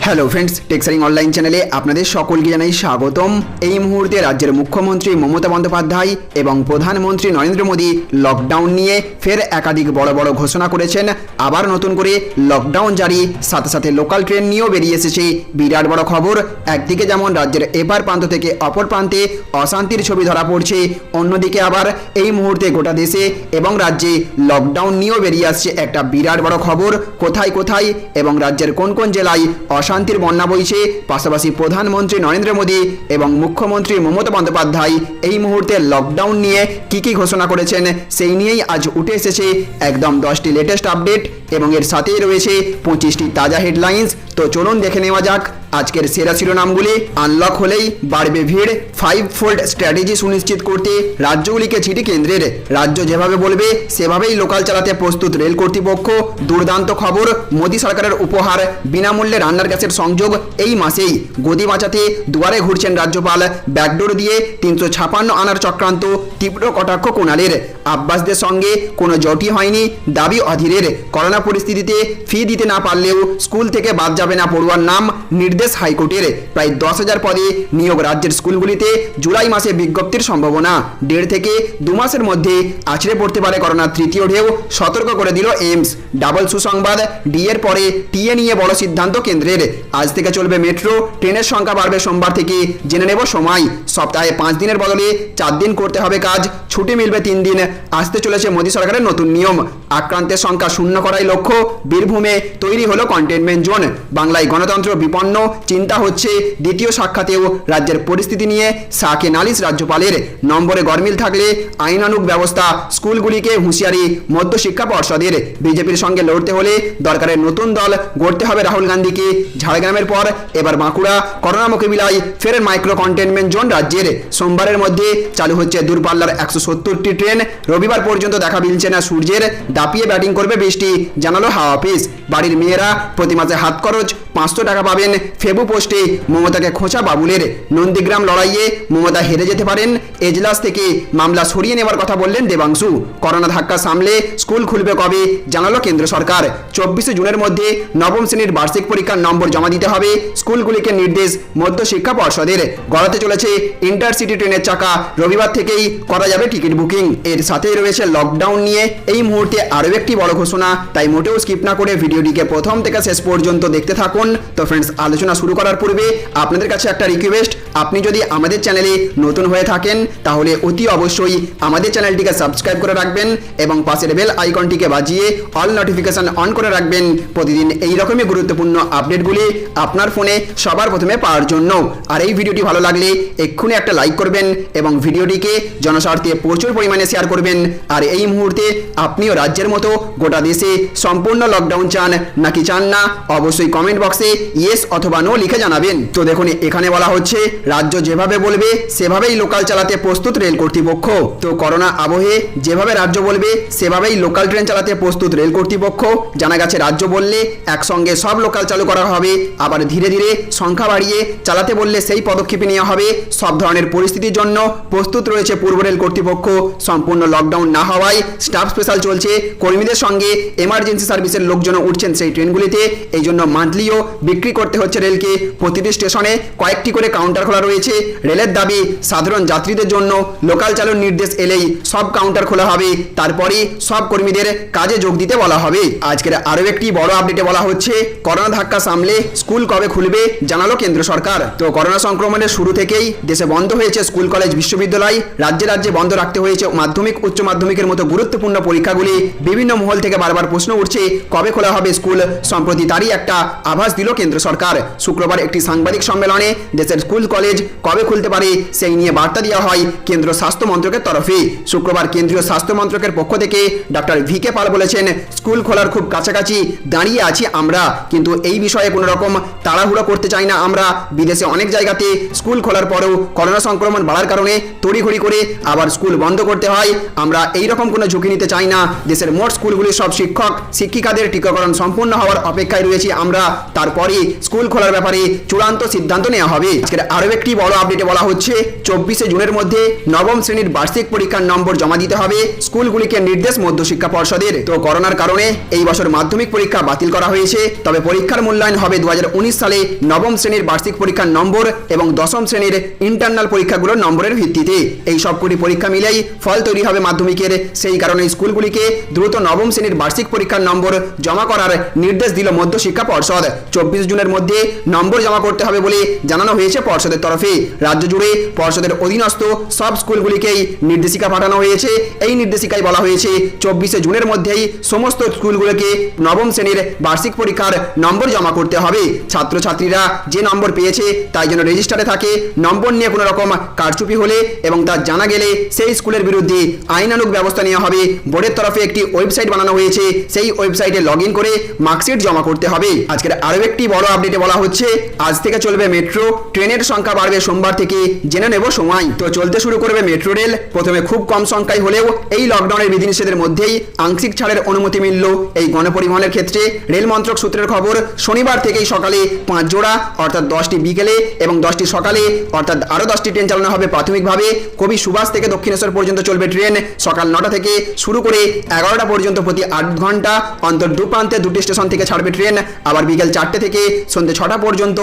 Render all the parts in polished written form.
Hello friends, টেক্সারিং online চ্যানেলে আপনাদের সকলকে জানাই স্বাগতম। এই মুহূর্তে রাজ্যের মুখ্যমন্ত্রী মমতা বন্দ্যোপাধ্যায় এবং প্রধানমন্ত্রী নরেন্দ্র মোদী লকডাউন নিয়ে ফের একাধিক বড় বড় ঘোষণা করেছেন। আবার নতুন করে লকডাউন জারি, সাথে সাথে লোকাল ট্রেন নিয়েও বেরিয়ে এসেছে বিরাট বড় খবর। একদিকে যেমন রাজ্যের এপার প্রান্ত থেকে অপর প্রান্তে অশান্তির ছবি ধরা পড়ছে, অন্যদিকে আবার এই মুহূর্তে গোটা দেশে এবং রাজ্যে লকডাউন নিয়েও বেরিয়ে আসছে একটা বিরাট বড় খবর। কোথায় কোথায় এবং রাজ্যের কোন কোন জেলায় অশান্তির বন্যা বইছে, পাশাপাশি প্রধানমন্ত্রী নরেন্দ্র মোদী এবং মুখ্যমন্ত্রী মমতা বন্দ্যোপাধ্যায় এই মুহূর্তে লকডাউন নিয়ে কি ঘোষণা করেছেন সেই নিয়েই আজ উঠে এসেছে একদম 10টি লেটেস্ট আপডেট এবং এর সাথেই রয়েছে 25টি তাজা হেডলাইন্স। তো চলুন দেখে নেওয়া যাক আজকের সেরা শিরোনামগুলি। আনলক হলেই বাড়বে ভিড়, 5-ফোল্ড স্ট্র্যাটেজি সুনিশ্চিত করতে রাজ্যগুলিকে চিঠি কেন্দ্রের। রাজ্য যেভাবে বলবে সেভাবেই লোকাল চালাতে প্রস্তুত রেল কর্তৃপক্ষ। দুর্দান্ত খবর, মোদী সরকারের উপহার বিনামূল্যে রান্নার গ্যাসের সংযোগ এই মাসেই। গদি বাঁচাতে দুয়ারে ঘুরছেন রাজ্যপাল, ব্যাকডোর দিয়ে 356 আনার চক্রান্ত, তীব্র কটাক্ষ কুণালের। আব্বাসদের সঙ্গে কোনো জটি হয়নি, দাবি অধীরের। করোনা পরিস্থিতিতে ফি দিতে না পারলেও স্কুল থেকে বাদ যাবে না পড়ুয়ার নাম, নির্দেশ হাইকোর্টের। প্রায় 10,000 পদে নিয়োগ রাজ্যের স্কুলগুলিতে, জুলাই মাসে বিজ্ঞপ্তির সম্ভাবনা। 1.5 থেকে 2 মাসের মধ্যে আছড়ে পড়তে পারে করোনার তৃতীয় ঢেউ, সতর্ক করে দিল এইমস। ডাবল সুসংবাদ, ডি এর পরে টিএ নিয়ে বড় সিদ্ধান্ত কেন্দ্রের। আজ থেকে চলবে মেট্রো, ট্রেনের সংখ্যা বাড়বে সোমবার থেকে, জেনে নেব সময়। সপ্তাহে 5 দিনের বদলে 4 দিন করতে হবে কাজ, ছুটি মিলবে 3 দিন। আসতে চলেছে মোদী সরকারের নতুন নিয়ম। আক্রান্তের সংখ্যা শূন্য করাই লক্ষ্য, বীরভূমে তৈরি হলো কন্টেনমেন্ট জোন। বাংলায় গণতন্ত্র বিপন্ন, চিন্তা হচ্ছে দ্বিতীয় সাক্ষাতেও রাজ্যের পরিস্থিতি নিয়ে সাকে নালিশ রাজ্যপালের। নম্বরে গরমিল থাকলে আইনানুগ ব্যবস্থা, স্কুলগুলিকে হুঁশিয়ারি মধ্যশিক্ষা পর্ষদের। বিজেপির সঙ্গে লড়তে হলে দরকারের নতুন দল গড়তে হবে রাহুল গান্ধীকে। ঝাড়গ্রামের পর এবার বাঁকুড়া, করোনা মোকাবিলায় ফের মাইক্রো কন্টেনমেন্ট জোন রাজ্যের। সোমবারের মধ্যে চালু হচ্ছে দূরপাল্লার 170টি ট্রেন। রবিবার পর্যন্ত দেখা মিলছে না সূর্যের, দাপিয়ে ব্যাটিং করবে বৃষ্টি, জানালো হাওয়া অফিস। বাড়ির মেয়েরা প্রতি মাসে হাত খরচ 500 টাকা পাবেন। ফেবু পোস্টে মমতাকে খোঁচা বাবুলের। নন্দীগ্রাম লড়াইয়ে মমতা হেরে যেতে পারেন, এজলাস থেকে মামলা সরিয়ে নেওয়ার কথা বললেন দেবাংশু। করোনা ধাক্কা সামলে স্কুল খুলবে কবে, জানালো কেন্দ্র সরকার। 24 জুনের মধ্যে নবম শ্রেণীর বার্ষিক পরীক্ষার নম্বর জমা দিতে হবে, স্কুলগুলিকে নির্দেশ মধ্যশিক্ষা পর্ষদের। গড়াতে চলেছে ইন্টারসিটি ট্রেনের চাকা, রবিবার থেকেই করা যাবে টিকিট বুকিং। এর সাথেই রয়েছে লকডাউন নিয়ে এই মুহূর্তে আরও একটি বড় ঘোষণা, তাই মোটেও স্কিপ না করে ভিডিওটিকে প্রথম থেকে শেষ পর্যন্ত দেখতে থাকুন। তো ফ্রেন্ডস, আলোচনা শুরু করার পূর্বে আপনাদের কাছে একটা রিকোয়েস্ট, আপনি যদি আমাদের চ্যানেলে নতুন হয়ে থাকেন তাহলে অতি অবশ্যই আমাদের চ্যানেলটিকে সাবস্ক্রাইব করে রাখবেন এবং পাশের বেল আইকনটিকে বাজিয়ে অল নোটিফিকেশন অন করে রাখবেন প্রতিদিন এই রকমই গুরুত্বপূর্ণ আপডেটগুলি আপনার ফোনে সবার প্রথমে পাওয়ার জন্য। আর এই ভিডিওটি ভালো লাগলে এক্ষুনি একটা লাইক করবেন এবং ভিডিওটিকে জনস্বার্থে প্রচুর পরিমাণে শেয়ার করবেন। আর এই মুহূর্তে আপনিও রাজ্যের মতো গোটা দেশে সম্পূর্ণ লকডাউন চান নাকি চান না, অবশ্যই কমেন্ট বক্সে ইয়েস অথবা নো লিখে জানাবেন। তো দেখুন, এখানে বলা হচ্ছে রাজ্য যেভাবে বলবে সেভাবেই লোকাল চালাতে প্রস্তুত রেল কর্তৃপক্ষ। তো করোনা আবহে যেভাবে রাজ্য বলবে সেভাবেই লোকাল ট্রেন চালাতে প্রস্তুত রেল কর্তৃপক্ষ। জানা গেছে রাজ্য বললে একসঙ্গে সব লোকাল চালু করা হবে, আবার ধীরে ধীরে সংখ্যা বাড়িয়ে চালাতে বললে সেই পদক্ষেপ নেওয়া হবে। সব ধরনের পরিস্থিতির জন্য প্রস্তুত রয়েছে পূর্ব রেল কর্তৃপক্ষ। সম্পূর্ণ লকডাউন না হওয়ায় স্টাফ স্পেশাল চলছে, কর্মীদের সঙ্গে এমার্জেন্সি সার্ভিসের লোকজন উঠছেন সেই ট্রেনগুলিতে। এই জন্য মান্থলিও বিক্রি করতে হচ্ছে রেলকে। প্রতিটি স্টেশনে কয়েকটি করে কাউন্টার খোলা রয়েছে। রেলের দাবি সাধারণ যাত্রীদের জন্য লোকাল চালুর নির্দেশ এলেই সব কাউন্টার খোলা হবে, তারপরে সব কর্মীদের কাজে যোগ দিতে বলা হবে। আজকের আরও একটি বড় আপডেটে বলা হচ্ছে করোনা ধাক্কা সামলে স্কুল কবে খুলবে, জানালো কেন্দ্র সরকার। তো করোনা সংক্রমণের শুরু থেকেই দেশে বন্ধ হয়েছে স্কুল কলেজ বিশ্ববিদ্যালয়, রাজ্যে রাজ্যে বন্ধ রাখতে হয়েছে মাধ্যমিক উচ্চ মাধ্যমিকের মতো গুরুত্বপূর্ণ পরীক্ষাগুলি। বিভিন্ন মহল থেকে বারবার প্রশ্ন উঠছে কবে খোলা হবে স্কুল। সম্প্রতি তারই একটা আভাস দিল কেন্দ্র সরকার। শুক্রবার একটি সাংবাদিক সম্মেলনে দেশের স্কুল কলেজ কবে খুলতে পারে সেই নিয়ে বার্তা দেওয়া হয় কেন্দ্র স্বাস্থ্য মন্ত্রকের তরফে। শুক্রবার কেন্দ্রীয় স্বাস্থ্য মন্ত্রকের পক্ষ থেকে ডক্টর VK পাল বলেছেন, স্কুল খোলার খুব কাছাকাছি দাঁড়িয়ে আছি আমরা, কিন্তু এই বিষয়ে কোনো রকম তাড়াহুড়ো করতে চাই না আমরা। বিদেশে অনেক জায়গাতে স্কুল খোলার পরেও করোনা সংক্রমণ বাড়ার কারণে তড়িঘড়ি করে আবার স্কুল বন্ধ করতে হয়। আমরা এই রকম কোনো ঝুঁকি নিতে চাই না। দেশের মোট স্কুলগুলির সব শিক্ষক শিক্ষিকাদের টিকাকরণ সম্পূর্ণ হওয়ার অপেক্ষায় রয়েছি আমরা, তারপরে স্কুল খোলার ব্যাপারে চূড়ান্ত সিদ্ধান্ত নেওয়া হবে। আজকের আরও একটি বড় আপডেটে বলা হচ্ছে 24শে জুনের মধ্যে নবম শ্রেণীর বার্ষিক পরীক্ষার নম্বর জমা দিতে হবে স্কুলগুলিকে, নির্দেশ মধ্যশিক্ষা পর্ষদের। তো করোনার কারণে এই বছর মাধ্যমিক পরীক্ষা বাতিল করা হয়েছে, তবে পরীক্ষার মূল্যায়ন হবে 2019 সালে নবম শ্রেণীর বার্ষিক পরীক্ষার নম্বর এবং দশম শ্রেণীর ইন্টারনাল পরীক্ষাগুলোর নম্বরের ভিত্তিতে। এই সবকটি পরীক্ষা মিলেই ফল তৈরি হবে মাধ্যমিকের। সেই কারণে স্কুলগুলিকে দ্রুত নবম শ্রেণীর বার্ষিক পরীক্ষার নম্বর জমা করার নির্দেশ দিল মধ্যশিক্ষা পর্ষদ। 24 জুনের মধ্যে নম্বর জমা করতে হবে বলে জানানো হয়েছে পর্ষদের তরফে। রাজ্য জুড়ে পর্ষদের অধীনস্থ সব স্কুলগুলিকেই নির্দেশিকা পাঠানো হয়েছে। এই নির্দেশিকায় বলা হয়েছে 24শে জুনের মধ্যেই সমস্ত স্কুলগুলোকে নবম শ্রেণীর বার্ষিক পরীক্ষার নম্বর জমা করতে হবে। ছাত্রছাত্রীরা যে নম্বর পেয়েছে তাই যেন রেজিস্টারে থাকে। নম্বর নিয়ে কোনো রকম কারচুপি হলে এবং তা জানা গেলে সেই স্কুলের বিরুদ্ধে আইনানুগ ব্যবস্থা নেওয়া হবে। বোর্ডের তরফে একটি ওয়েবসাইট বানানো হয়েছে, সেই ওয়েবসাইটে লগ ইন করে মার্কশিট জমা করতে হবে। আজকের আরও একটি বড় আপডেটে বলা হচ্ছে আজ থেকে চলবে মেট্রো, ট্রেনের সংখ্যা বাড়বে সোমবার থেকে, জেনে নেব সময়। তো চলতে শুরু করবে মেট্রো রেল। প্রথমে খুব কম সংখ্যায় হলেও এই লকডাউনের বিধিনিষেধের মধ্যেই আংশিক ছাড়ের অনুমতি মিলল এই গণপরিবহনের ক্ষেত্রে। রেল মন্ত্রক সূত্রের খবর, শনিবার থেকেই সকালে 5 জোড়া অর্থাৎ 10টি বিকেলে এবং 10টি সকালে অর্থাৎ আরও 10টি ট্রেন চালানো হবে প্রাথমিকভাবে। কবি সুভাষ থেকে দক্ষিণেশ্বর পর্যন্ত চলবে ট্রেন। সকাল 9টা থেকে শুরু করে 11টা পর্যন্ত প্রতি 8 ঘন্টা অন্তর দু প্রান্তে দুটি স্টেশন থেকে ছাড়বে ট্রেন। আবার বিকেল 4টে থেকে সন্ধ্যে 6টা পর্যন্ত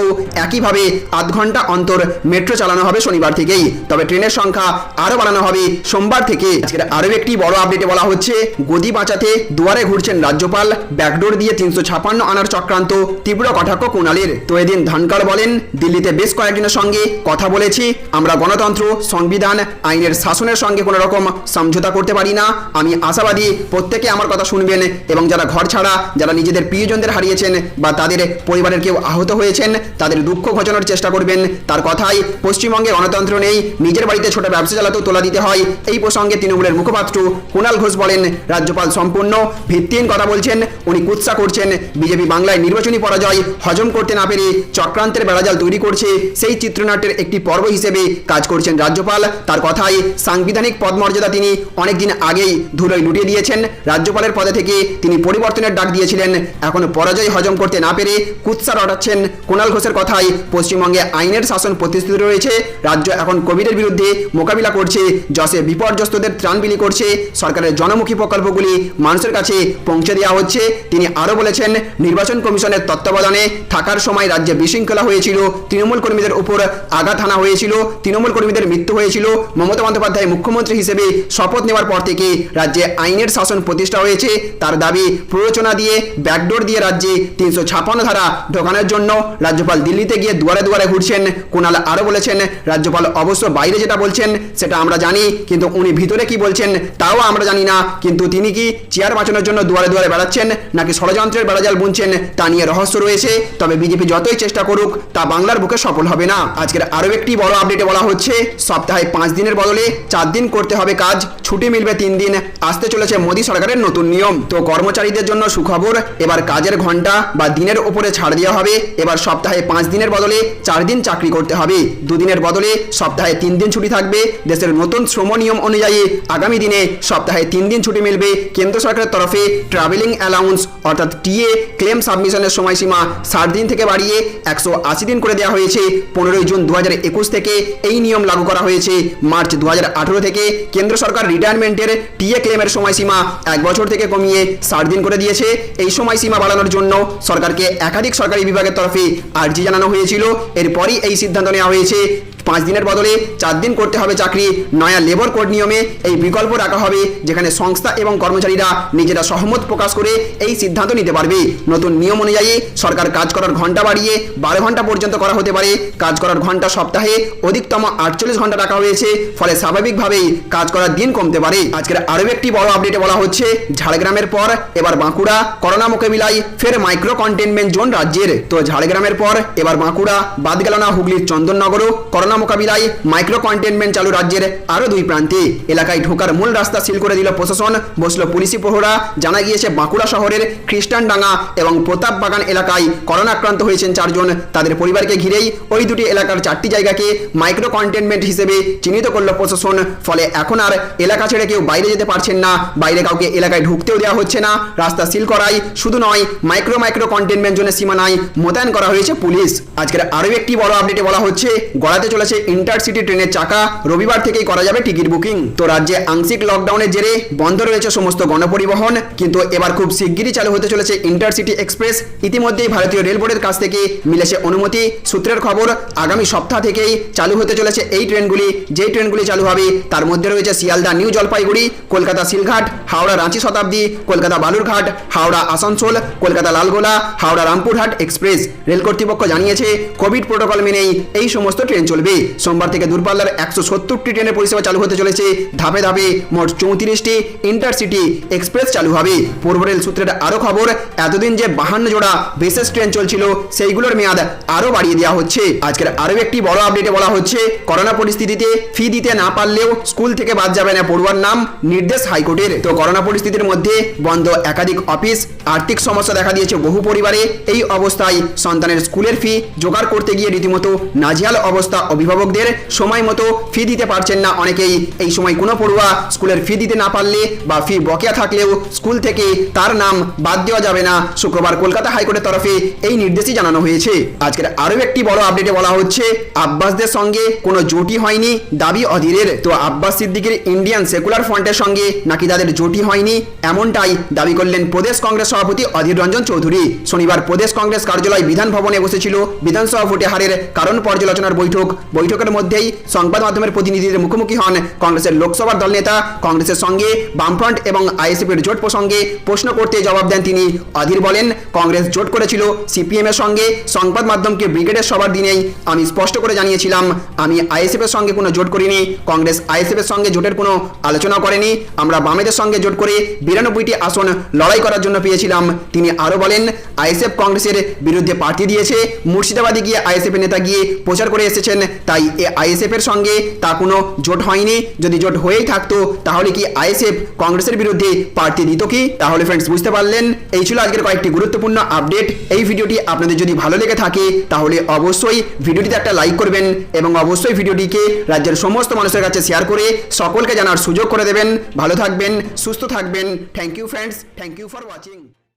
একইভাবে 8 ঘন্টা অন্তর মেট্রো চালানো হবে শনিবার থেকেই। তবে ট্রেনের সংখ্যা আরও বাড়ানো হবে সোমবার থেকে। আজকের আরও একটি বড় আপডেটে বলা হচ্ছে গদি বাঁচাতে দুয়ারে ঘুরছেন রাজ্যপাল, ব্যাকডোর দিয়ে 356 আনার চক্রান্ত, তীব্র কটাক্ষ কুণালের। তো এদিন ধনকর বলেন, দিল্লিতে বেশ কয়েকজনের সঙ্গে কথা বলেছি, আমরা গণতন্ত্র, সংবিধান, আইনের শাসনের সঙ্গে কোনো রকম সমঝোতা করতে পারি না। আমি আশাবাদী প্রত্যেকে আমার কথা শুনবেন এবং যারা ঘর ছাড়া, যারা নিজেদের প্রিয়জনদের হারিয়েছেন বা তাদের পরিবারের কেউ আহত হয়েছেন তাদের দুঃখ ঘোচানোর চেষ্টা করবেন। তার কথাই, পশ্চিমবঙ্গে গণতন্ত্র নেই, নিজের বাড়িতে ছোট ব্যবসা চালাতেও তোলা দিতে হয়। এই প্রসঙ্গে তৃণমূলের মুখপাত্র কুণাল ঘোষ বলেন, রাজ্যপাল সম্পূর্ণ ভিত্তিহীন কথা বলছেন, উনি কুৎসা করছেন। বিজেপি বাংলায় নির্বাচনী পরাজয় হজম করতে না পেরে চক্রান্তের বেড়াজাল তৈরি করছে, সেই চিত্রনাট্যের একটি পর্ব হিসেবে কাজ করছেন রাজ্যপাল। তার কথাই, সাংবিধানিক পদমর্যাদা তিনি অনেকদিন আগেই ধুলোয় লুটিয়ে দিয়েছেন। রাজ্যপালের পদে থেকে তিনি পরিবর্তনের ডাক দিয়েছিলেন, এখন পরাজয় হজম করতে না পেরে কুৎসা রটাচ্ছেন। কুণাল ঘোষের কথাই, পশ্চিমবঙ্গে আইনের শাসন প্রতিষ্ঠিত রয়েছে, রাজ্য এখন কোভিডের বিরুদ্ধে মোকাবিলা করছে, যশে বিপর্যস্তদের ত্রাণ বিলি করছে, সরকারের জনমুখী প্রকল্পগুলি মানুষের কাছে পৌঁছে দেওয়া হচ্ছে। তিনি আরও বলেছেন, নির্বাচন কমিশনের তত্ত্বাবধানে থাকার সময় রাজ্যে বিশৃঙ্খলা হয়েছিল, তৃণমূল কর্মীদের উপর আঘাত হানা হয়েছিল, তৃণমূল কর্মীদের মৃত্যু হয়েছিল। মমতা বন্দ্যোপাধ্যায় মুখ্যমন্ত্রী হিসেবে শপথ নেওয়ার পর থেকে রাজ্যে আইনের শাসন প্রতিষ্ঠা হয়েছে। তার দাবি, প্ররোচনা দিয়ে, ব্যাকডোর দিয়ে রাজ্যে 356 ধারা ঢোকানোর জন্য রাজ্যপাল দিল্লিতে গিয়ে দুয়ারে দুয়ারে ঘুরছেন। কুণাল আরও বলেছেন, রাজ্যপাল অবশ্য বাইরে যেটা বলছেন সেটা আমরা জানি, কিন্তু উনি ভিতরে কি বলছেন তাও আমরা জানি না। কিন্তু তিনি কি চেয়ার বাঁচানোর জন্য দুয়ারে দুয়ারে বেড়াচ্ছেন নাকি ষড়যন্ত্রের বেড়াজাল বুনছেন তা নিয়ে রহস্য রয়েছে। তবে বিজেপি যতই চেষ্টা করুক তা বাংলার বুকে সফল হবে না। আজকের আরও একটি বড় আপডেটে বলা হচ্ছে, সপ্তাহে 5 দিনের বদলে 4 দিন করতে হবে কাজ, ছুটি মিলবে 3 দিন। আসতে চলেছে মোদী সরকারের নতুন নিয়ম। তো কর্মচারীদের জন্য সুখবর, এবার কাজের ঘন্টা বা দিনের উপরে ছাড় দেওয়া হবে। এবার সপ্তাহে 5 দিনের বদলে 4 দিন চাকরি করতে হবে, 2 দিনের বদলে সপ্তাহে 3 দিন ছুটি থাকবে। দেশের নতুন শ্রম নিয়ম অনুযায়ী আগামী দিনে সপ্তাহে 3 দিন ছুটি মিলবে। কেন্দ্র সরকারের তরফে ট্রাভেলিং অ্যালাউন্স অর্থাৎ টিএ ক্লেম সাবমিশনের সময়সীমা 60 দিন থেকে বাড়িয়ে 180 দিন করে দেওয়া হয়েছে। 15 জুন 2021 থেকে এই নিয়ম লাগু করা হয়েছে। মার্চ 2018 থেকে কেন্দ্র সরকার রিটায়ারমেন্টের টিএ ক্লেমের সময়সীমা 1 বছর থেকে কমিয়ে 60 দিন করে দিয়েছে। এই সময়সীমা বাড়ানোর জন্য সরকারকে একাধিক সরকারি বিভাগের তরফে আর্জি জানানো হয়েছিল। এরপরই এই সিদ্ধান্ত নেওয়া হয়েছে। 5 দিনের বদলে 4 দিন করতে হবে চাকরি। নয়া লেবার কোড নিয়মে এই বিকল্প রাখা হবে, যেখানে সংস্থা এবং কর্মচারীরা নিজেরা সহমত প্রকাশ করে এই সিদ্ধান্ত নিতে পারবে। নতুন নিয়ম অনুযায়ী সরকার কাজ করার ঘন্টা বাড়িয়ে 12 ঘন্টা পর্যন্ত করা হতে পারে। কাজ করার ঘন্টা সপ্তাহে অধিকতম 48 ঘন্টা রাখা হয়েছে, ফলে স্বাভাবিকভাবেই কাজ করার দিন কমতে পারে। আজকের আরও একটি বড় আপডেটে বলা হচ্ছে, ঝাড়গ্রামের পর এবার বাঁকুড়া, করোনা মোকাবিলায় ফের মাইক্রো কন্টেনমেন্ট জোন রাজ্যের। তো ঝাড়গ্রামের পর এবার বাঁকুড়া, বাদ গেল না হুগলির চন্দননগরও করোনা করোনা মোকাবিলায় মাইক্রো কন্টেনমেন্ট চালু রাজ্যের আরও 2 প্রান্তে। এলাকায় ঢোকার মূল রাস্তা সিল করে দিল প্রশাসন, বসল পুলিশি প্রহরা। জানা গিয়েছে বাঁকুড়া শহরের খ্রিস্টানডাঙ্গা এবং প্রতাপ বাগান এলাকায় করোনা আক্রান্ত হয়েছেন 4 জন। তাদের পরিবারকে ঘিরেই ওই দুটি এলাকার 4টি জায়গাকে মাইক্রো কন্টেনমেন্ট হিসেবে চিহ্নিত করল প্রশাসন। ফলে এখন আর এলাকা ছেড়ে কেউ বাইরে যেতে পারছেন না, বাইরে কাউকে এলাকায় ঢুকতেও দেওয়া হচ্ছে না। রাস্তা সিল করাই শুধু নয়, মাইক্রো কন্টেনমেন্ট জোনের সীমানায় মোতায়েন করা হয়েছে পুলিশ। আজকের আরও একটি বড় আপডেটে বলা হচ্ছে গড়াতে চলেছে ইন্টারসিটি ট্রেনের চাকা, রবিবার থেকেই করা যাবে টিকিট বুকিং। তো রাজ্যে আংশিক লকডাউনের জেরে বন্ধ রয়েছে সমস্ত গণপরিবহন, কিন্তু এবার খুব শিগগিরই চালু হতে চলেছে ইন্টারসিটি এক্সপ্রেস। ইতিমধ্যেই ভারতীয় রেল বোর্ডের কাছ থেকে মিলেছে অনুমতি। সূত্রের খবর, আগামী সপ্তাহ থেকেই চালু হতে চলেছে এই ট্রেনগুলি। যেই ট্রেনগুলি চালু হবে তার মধ্যে রয়েছে শিয়ালদা নিউ জলপাইগুড়ি, কলকাতা শিলঘাট, হাওড়া রাঁচি শতাব্দী, কলকাতা বালুরঘাট, হাওড়া আসানসোল, কলকাতা লালগোলা, হাওড়া রামপুরহাট এক্সপ্রেস। রেল কর্তৃপক্ষ জানিয়েছে কোভিড প্রোটোকল মেনেই এই সমস্ত ট্রেন চলবে। সোমবার থেকে দূরপাল্লার 170টি ট্রেনের পরিষেবা চালু হতে চলেছে। ধাপে ধাপে মোট 34টি ইন্টারসিটি এক্সপ্রেস চালু হবে। পূর্ব রেল সূত্রের আরও খবর, এতদিন যে 52 জোড়া বিশেষ ট্রেন চলছিল সেইগুলোর মেয়াদ আরও বাড়িয়ে দেওয়া হচ্ছে। আজকের আরও একটি বড় আপডেটে বলা হচ্ছে করোনা পরিস্থিতিতে ফি দিতে না পারলেও স্কুল থেকে বাদ যাবে না পড়ুয়ার নাম, নির্দেশ হাইকোর্টের। তো করোনা পরিস্থিতির মধ্যে বন্ধ একাধিক অফিস, আর্থিক সমস্যা দেখা দিয়েছে বহু পরিবারে। এই অবস্থায় সন্তানের স্কুলের ফি জোগাড় করতে গিয়ে রীতিমতো নাজেহাল অবস্থা অভিভাবকদের। সময় মতো ফি দিতে পারছেন না অনেকেই। এই সময় কোনো পড়ুয়া স্কুলের ফি দিতে না পারলে বা ফি বকেয়া থাকলেও স্কুল থেকে তার নাম বাদ দেওয়া যাবে না। শুক্রবার কলকাতা হাইকোর্টের তরফে এই নির্দেশই জানানো হয়েছে। আজকের আরও একটি বড় আপডেটে বলা হচ্ছে আব্বাসদের সঙ্গে কোনো জোটই হয়নি, দাবি অধীরের। তো আব্বাস সিদ্দিকীর ইন্ডিয়ান সেকুলার ফ্রন্টের সঙ্গে নাকি তাদের জোটই হয়নি, এমনটাই দাবি করলেন প্রদেশ কংগ্রেস সভাপতি অধীর রঞ্জন চৌধুরী। শনিবার প্রদেশ কংগ্রেস কার্যালয় বিধান ভবনে বসেছিল বিধানসভা ভোটে হারের কারণ পর্যালোচনার বৈঠকের মধ্যেই সংবাদ মাধ্যমের প্রতিনিধিদের মুখোমুখি হন কংগ্রেসের লোকসভার দলনেতা। কংগ্রেসের সঙ্গে বামফ্রন্ট এবং আইএসএফের জোট প্রসঙ্গে প্রশ্ন করতে জবাব দেন তিনি। অধীর বলেন, কংগ্রেস জোট করেছিল সিপিএম এর সঙ্গে। সংবাদ মাধ্যমকে ব্রিগেডের সবার দিনেই আমি স্পষ্ট করে জানিয়েছিলাম আমি আইএসএফ এর সঙ্গে কোনো জোট করিনি। কংগ্রেস আইএসএফ এর সঙ্গে জোটের কোনো আলোচনা করেনি। আমরা বামেদের সঙ্গে জোট করে 92টি আসন লড়াই করার জন্য পেয়েছিলাম। তিনি আরও বলেন, আইএসএফ কংগ্রেসের বিরুদ্ধে প্রার্থী দিয়েছে। মুর্শিদাবাদে গিয়ে আইএসএফ এর নেতা গিয়ে প্রচার করে এসেছেন, তাই আইএসএফ এর সঙ্গে তা কোনো জোট হয়নি। যদি জোট হয়েই থাকতো তাহলে কি আইএসএফ কংগ্রেসের বিরুদ্ধে প্রার্থী দিত কি? তাহলে ফ্রেন্ডস বুঝতে পারলেন, এই ছিল আজকের কয়েকটি গুরুত্বপূর্ণ আপডেট। এই ভিডিওটি আপনাদের যদি ভালো লেগে থাকে তাহলে অবশ্যই ভিডিওটিতে একটা লাইক করবেন এবং অবশ্যই ভিডিওটিকে রাজ্যের সমস্ত মানুষের কাছে শেয়ার করে সকলকে জানার সুযোগ করে দেবেন। ভালো থাকবেন, সুস্থ থাকবেন। Thank you friends, thank you for watching.